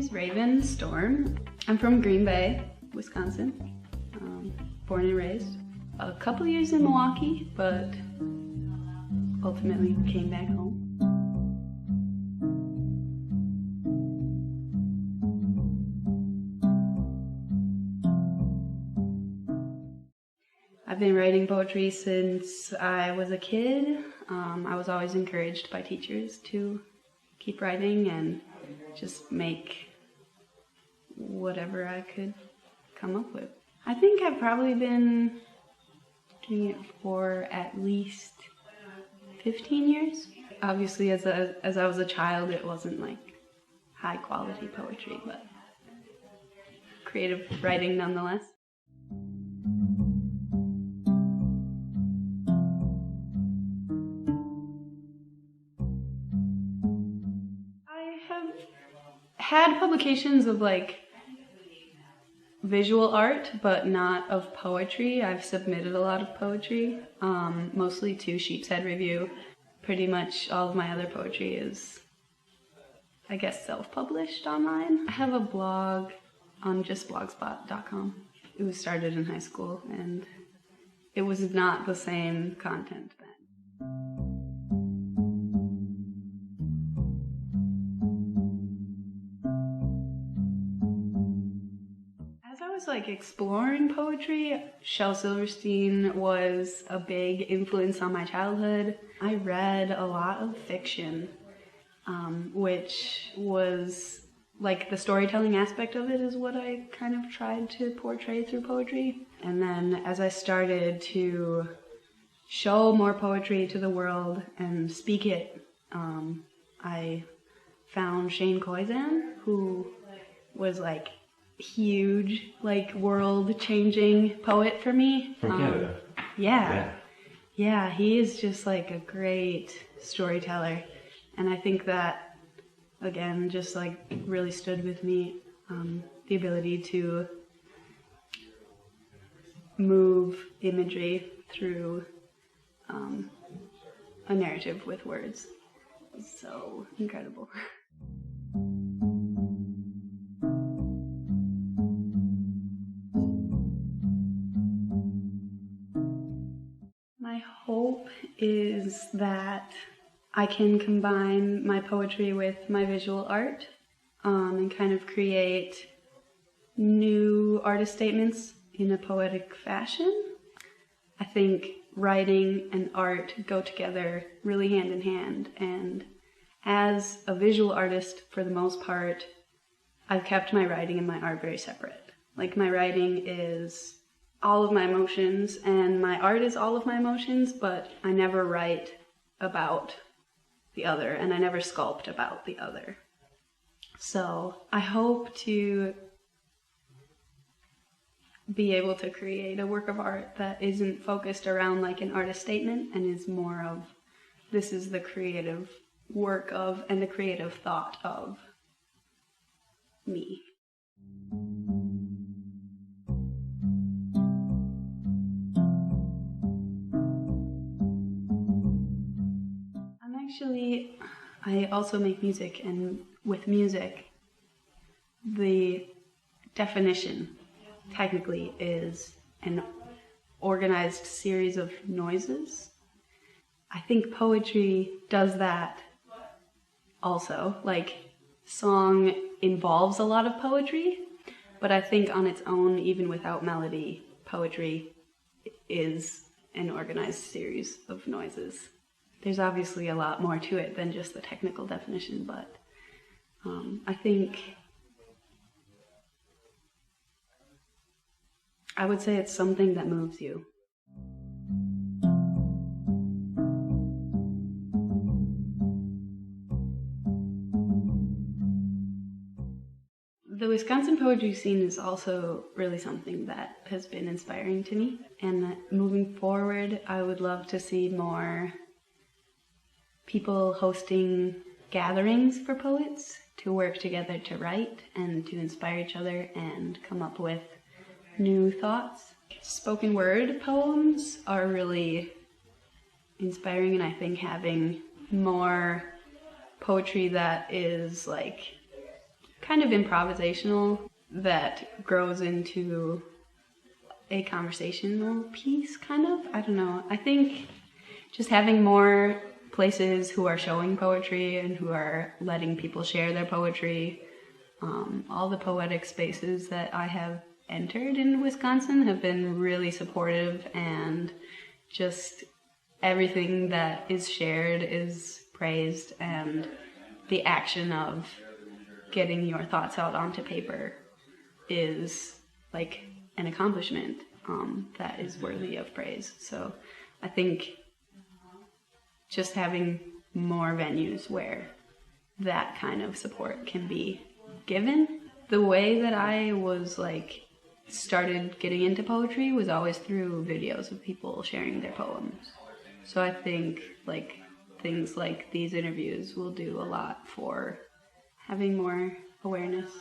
is Raven Storm. I'm from Green Bay, Wisconsin, born and raised. A couple years in Milwaukee, but ultimately came back home. I've been writing poetry since I was a kid. I was always encouraged by teachers to keep writing and just make whatever I could come up with. I think I've probably been doing it for at least 15 years. Obviously, as I was a child, it wasn't like high quality poetry, but creative writing nonetheless. Had publications of like visual art, but not of poetry. I've submitted a lot of poetry, mostly to Sheepshead Review. Pretty much all of my other poetry is, I guess, self-published online. I have a blog on justblogspot.com. It was started in high school, and it was not the same content then. Like exploring poetry, Shel Silverstein was a big influence on my childhood. I read a lot of fiction, which was like the storytelling aspect of it is what I kind of tried to portray through poetry. And then as I started to show more poetry to the world and speak it, I found Shane Koizan, who was like huge, like world-changing poet for me. From Canada. Yeah, he is just like a great storyteller, and I think that, again, just like really stood with me, the ability to move imagery through a narrative with words. It's so incredible. My hope is that I can combine my poetry with my visual art and kind of create new artist statements in a poetic fashion. I think writing and art go together really hand in hand, and as a visual artist, for the most part, I've kept my writing and my art very separate. Like, my writing is all of my emotions, and my art is all of my emotions, but I never write about the other, and I never sculpt about the other. So I hope to be able to create a work of art that isn't focused around like an artist statement and is more of, this is the creative work of and the creative thought of me. I also make music, and with music, the definition technically is an organized series of noises. I think poetry does that also. Like, song involves a lot of poetry, but I think on its own, even without melody, poetry is an organized series of noises. There's obviously a lot more to it than just the technical definition, but I think I would say it's something that moves you. The Wisconsin poetry scene is also really something that has been inspiring to me, and moving forward, I would love to see more people hosting gatherings for poets to work together to write and to inspire each other and come up with new thoughts. Spoken word poems are really inspiring, and I think having more poetry that is like kind of improvisational that grows into a conversational piece, kind of. I don't know. I think just having more places who are showing poetry and who are letting people share their poetry. All the poetic spaces that I have entered in Wisconsin have been really supportive, and just everything that is shared is praised, and the action of getting your thoughts out onto paper is like an accomplishment that is worthy of praise. So I think just having more venues where that kind of support can be given. The way that I was like started getting into poetry was always through videos of people sharing their poems. So I think like things like these interviews will do a lot for having more awareness.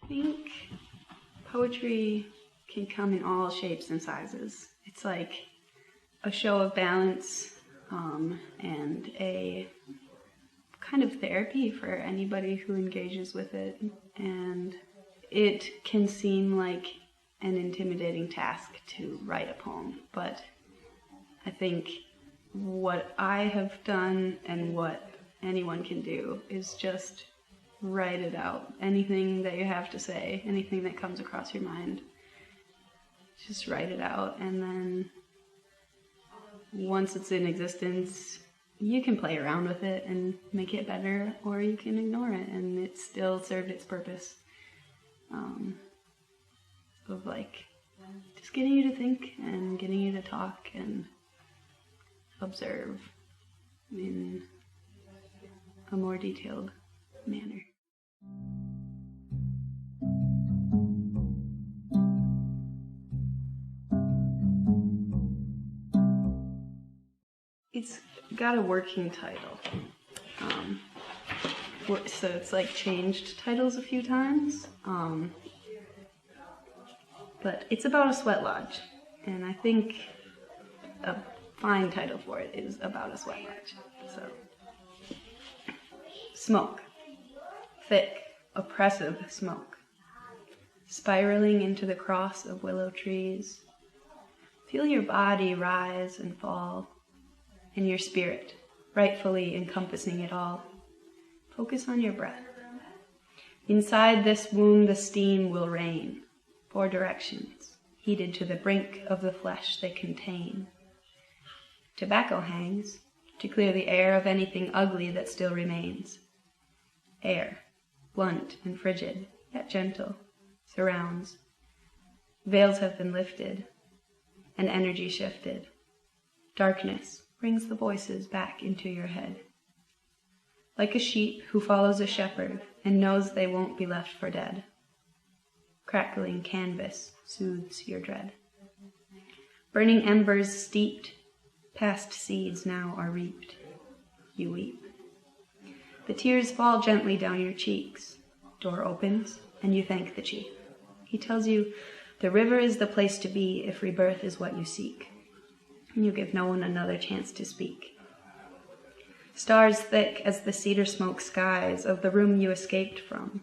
I think poetry can come in all shapes and sizes. It's like a show of balance and a kind of therapy for anybody who engages with it. And it can seem like an intimidating task to write a poem, but I think what I have done and what anyone can do is just write it out. Anything that you have to say, anything that comes across your mind, just write it out, and then once it's in existence, you can play around with it and make it better, or you can ignore it and it still served its purpose of like just getting you to think and getting you to talk and observe in a more detailed manner. It's got a working title, so it's like changed titles a few times, but it's about a sweat lodge, and I think a fine title for it is About a Sweat Lodge. So, smoke, thick, oppressive smoke, spiraling into the cross of willow trees. Feel your body rise and fall, and your spirit rightfully encompassing it all. Focus on your breath. Inside this womb the steam will rain, 4 directions, heated to the brink of the flesh they contain. Tobacco hangs, to clear the air of anything ugly that still remains. Air, blunt and frigid, yet gentle, surrounds. Veils have been lifted, and energy shifted. Darkness brings the voices back into your head. Like a sheep who follows a shepherd and knows they won't be left for dead. Crackling canvas soothes your dread. Burning embers steeped, past seeds now are reaped. You weep. The tears fall gently down your cheeks. Door opens, and you thank the chief. He tells you the river is the place to be if rebirth is what you seek. And you give no one another chance to speak. Stars thick as the cedar smoke skies of the room you escaped from,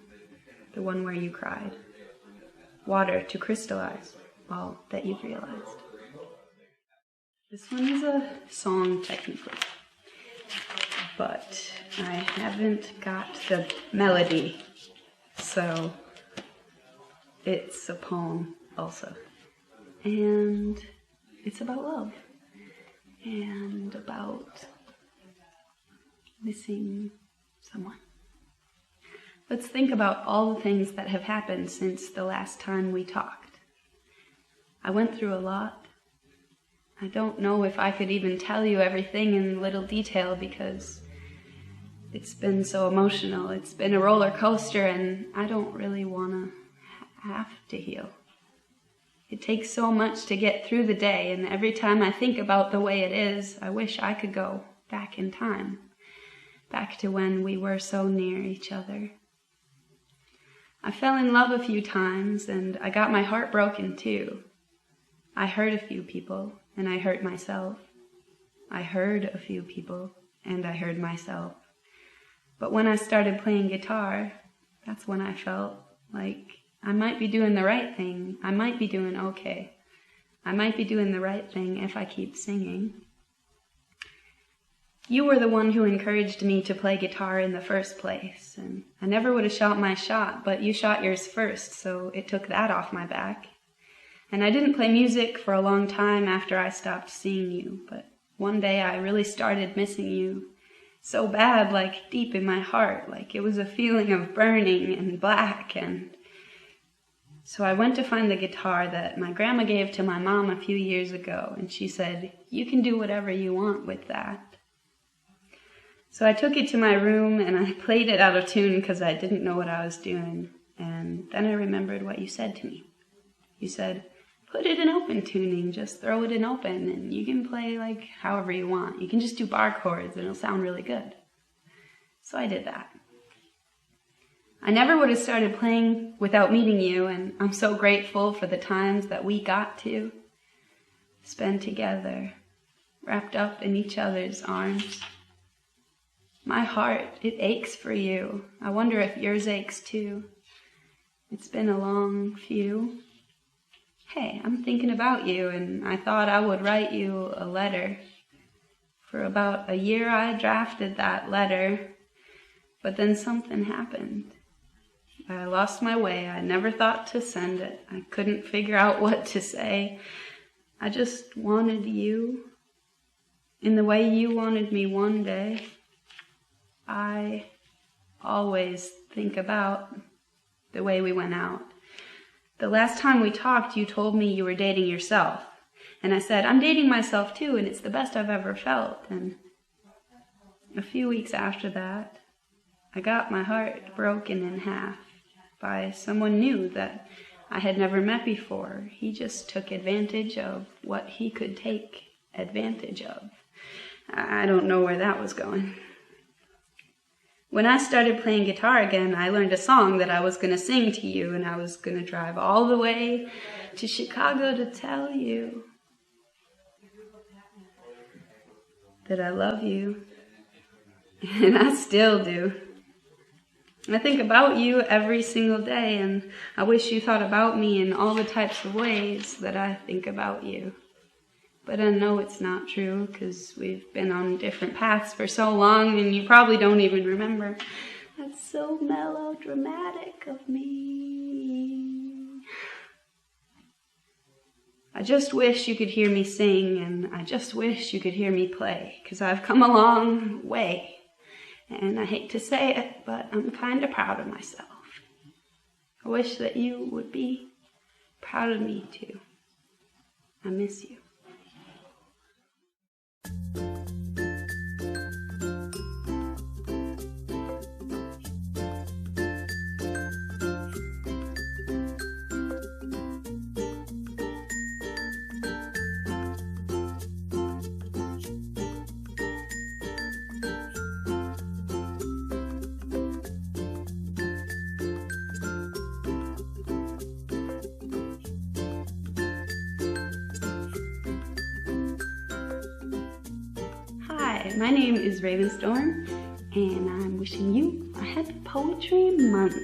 the one where you cried. Water to crystallize all that you've realized. This one is a song technically, but I haven't got the melody, so it's a poem also. And it's about love and about missing someone. Let's think about all the things that have happened since the last time we talked. I went through a lot. I don't know if I could even tell you everything in little detail because it's been so emotional. It's been a roller coaster, and I don't really want to have to heal. It takes so much to get through the day, and every time I think about the way it is, I wish I could go back in time, back to when we were so near each other. I fell in love a few times, and I got my heart broken too. I hurt a few people, and I hurt myself. I heard a few people, and I heard myself. But when I started playing guitar, that's when I felt like I might be doing the right thing. I might be doing okay. I might be doing the right thing if I keep singing. You were the one who encouraged me to play guitar in the first place, and I never would have shot my shot, but you shot yours first, so it took that off my back. And I didn't play music for a long time after I stopped seeing you, but one day I really started missing you so bad, like deep in my heart, like it was a feeling of burning and black. And so I went to find the guitar that my grandma gave to my mom a few years ago, and she said, "You can do whatever you want with that." So I took it to my room and I played it out of tune because I didn't know what I was doing. And then I remembered what you said to me. You said, "Put it in open tuning, just throw it in open, and you can play like however you want. You can just do bar chords and it'll sound really good." So I did that. I never would have started playing without meeting you, and I'm so grateful for the times that we got to spend together, wrapped up in each other's arms. My heart, it aches for you. I wonder if yours aches too. It's been a long few. Hey, I'm thinking about you, and I thought I would write you a letter. For about a year I drafted that letter, but then something happened. I lost my way. I never thought to send it. I couldn't figure out what to say. I just wanted you in the way you wanted me one day. I always think about the way we went out. The last time we talked, you told me you were dating yourself. And I said, "I'm dating myself too, and it's the best I've ever felt." And a few weeks after that, I got my heart broken in half by someone new that I had never met before. He just took advantage of what he could take advantage of. I don't know where that was going. When I started playing guitar again, I learned a song that I was going to sing to you, and I was going to drive all the way to Chicago to tell you that I love you, and I still do. I think about you every single day, and I wish you thought about me in all the types of ways that I think about you. But I know it's not true, because we've been on different paths for so long, and you probably don't even remember. That's so melodramatic of me. I just wish you could hear me sing, and I just wish you could hear me play, because I've come a long way. And I hate to say it, but I'm kind of proud of myself. I wish that you would be proud of me too. I miss you. My name is Ravenstorm, and I'm wishing you a happy Poetry Month.